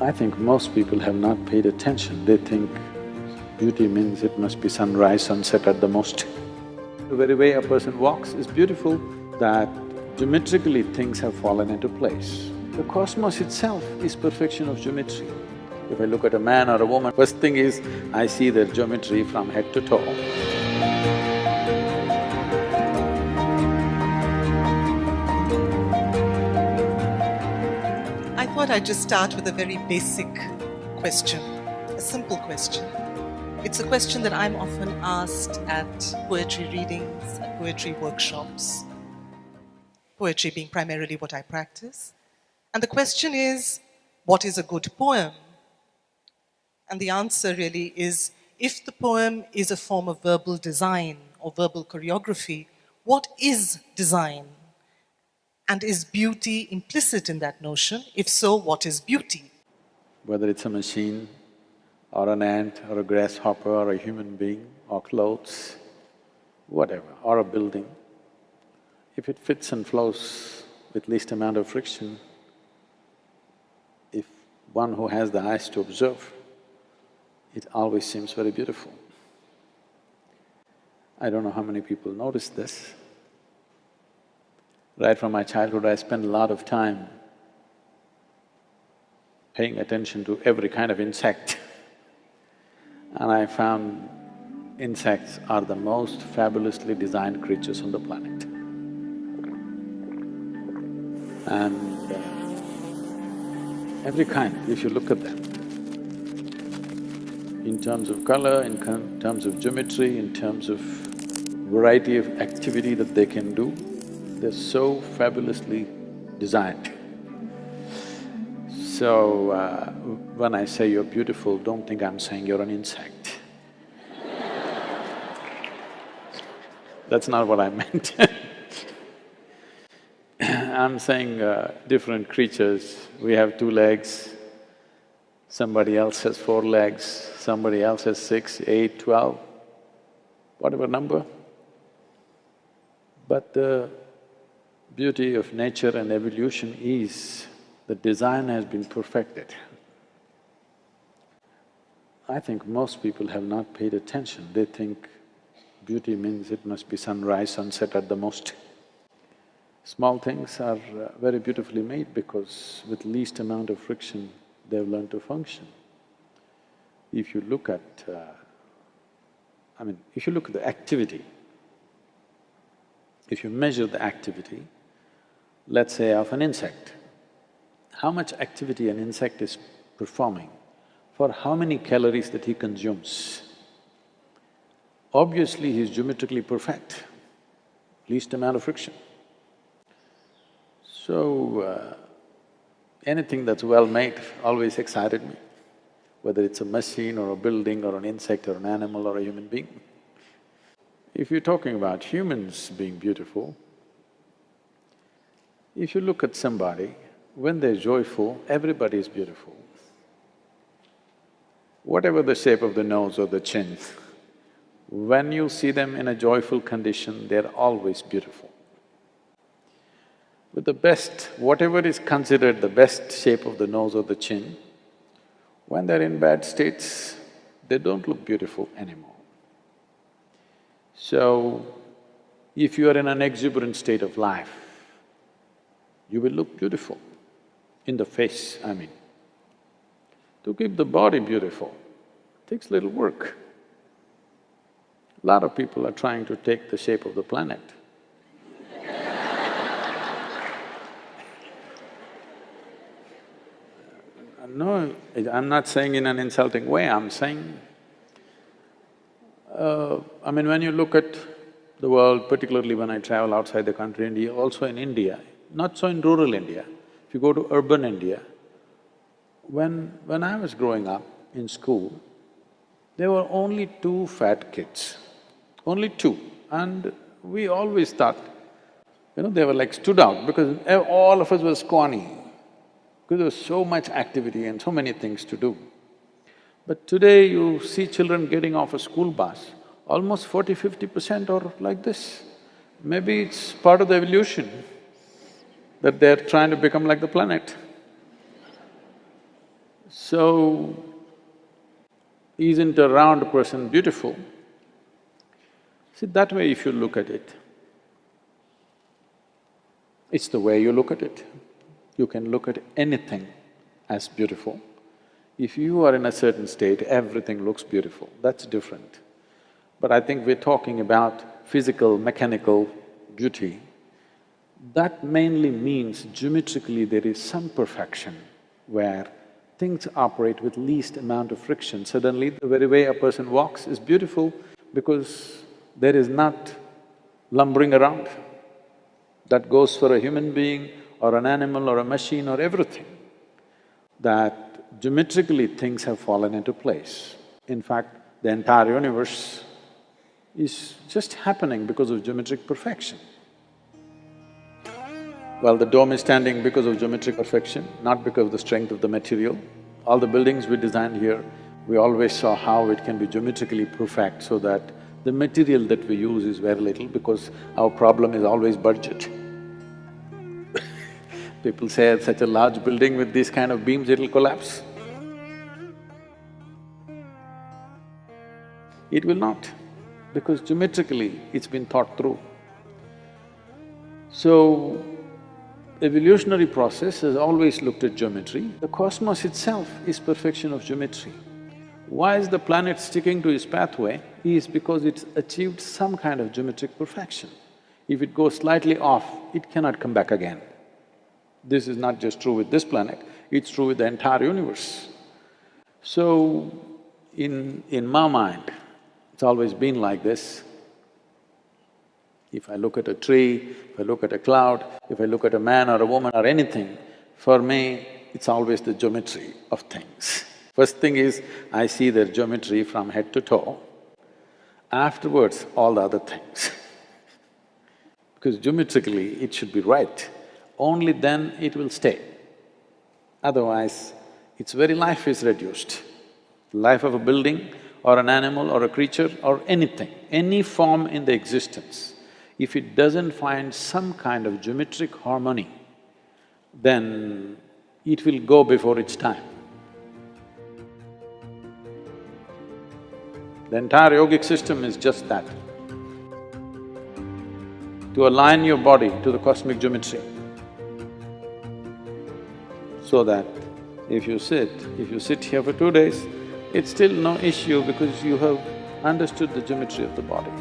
I think most people have not paid attention. They think beauty means it must be sunrise, sunset at the most. The very way a person walks is beautiful, that geometrically things have fallen into place. The cosmos itself is perfection of geometry. If I look at a man or a woman, first thing is, I see their geometry from head to toe. I thought I'd just start with a very basic question, a simple question. It's a question that I'm often asked at poetry readings, at poetry workshops, poetry being primarily what I practice. And the question is, what is a good poem? And the answer really is, if the poem is a form of verbal design or verbal choreography, what is design? And is beauty implicit in that notion? If so, what is beauty? Whether it's a machine, or an ant, or a grasshopper, or a human being, or clothes, whatever, or a building, if it fits and flows with least amount of friction, if one who has the eyes to observe, it always seems very beautiful. I don't know how many people notice this. Right from my childhood, I spent a lot of time paying attention to every kind of insect and I found insects are the most fabulously designed creatures on the planet. And every kind, if you look at them, in terms of color, in terms of geometry, in terms of variety of activity that they can do, they're so fabulously designed. So, when I say you're beautiful, don't think I'm saying you're an insect. That's not what I meant. I'm saying different creatures, we have 2 legs, somebody else has 4 legs, somebody else has 6, 8, 12, whatever number. But the beauty of nature and evolution is the design has been perfected. I think most people have not paid attention. They think beauty means it must be sunrise, sunset at the most. Small things are very beautifully made because with least amount of friction, they've learned to function. If you look at… if you look at the activity, if you measure the activity, let's say of an insect, how much activity an insect is performing for how many calories that he consumes. Obviously, he's geometrically perfect, least amount of friction. So, anything that's well made always excited me, whether it's a machine or a building or an insect or an animal or a human being. If you're talking about humans being beautiful, if you look at somebody, when they're joyful, everybody is beautiful. Whatever the shape of the nose or the chin, when you see them in a joyful condition, they're always beautiful. With the best, whatever is considered the best shape of the nose or the chin, when they're in bad states, they don't look beautiful anymore. So, if you are in an exuberant state of life, you will look beautiful, in the face, I mean. To keep the body beautiful takes little work. A lot of people are trying to take the shape of the planet. No, I'm not saying in an insulting way, I'm saying… when you look at the world, particularly when I travel outside the country, India, also in India, not so in rural India, if you go to urban India, when I was growing up in school, there were only 2 fat kids, only 2. And we always thought, they were like stood out because all of us were scrawny, because there was so much activity and so many things to do. But today you see children getting off a school bus, almost 40–50% are like this. Maybe it's part of the evolution that they're trying to become like the planet. So, isn't a round person beautiful? See, that way if you look at it, it's the way you look at it. You can look at anything as beautiful. If you are in a certain state, everything looks beautiful, that's different. But I think we're talking about physical, mechanical beauty. That mainly means geometrically there is some perfection where things operate with least amount of friction. Suddenly the very way a person walks is beautiful because there is not lumbering around. That goes for a human being or an animal or a machine or everything. That geometrically things have fallen into place. In fact, the entire universe is just happening because of geometric perfection. Well, the dome is standing because of geometric perfection, not because of the strength of the material. All the buildings we designed here, we always saw how it can be geometrically perfect so that the material that we use is very little because our problem is always budget. People say such a large building with these kind of beams, it'll collapse. It will not, because geometrically it's been thought through. So, evolutionary process has always looked at geometry. The cosmos itself is perfection of geometry. Why is the planet sticking to its pathway? Is because it's achieved some kind of geometric perfection. If it goes slightly off, it cannot come back again. This is not just true with this planet, it's true with the entire universe. So, in my mind, it's always been like this. If I look at a tree, if I look at a cloud, if I look at a man or a woman or anything, for me, it's always the geometry of things. First thing is, I see their geometry from head to toe. Afterwards, all the other things. Because geometrically, it should be right. Only then it will stay. Otherwise, its very life is reduced. Life of a building or an animal or a creature or anything, any form in the existence, if it doesn't find some kind of geometric harmony, then it will go before its time. The entire yogic system is just that. To align your body to the cosmic geometry, so that if you sit here for 2 days, it's still no issue because you have understood the geometry of the body.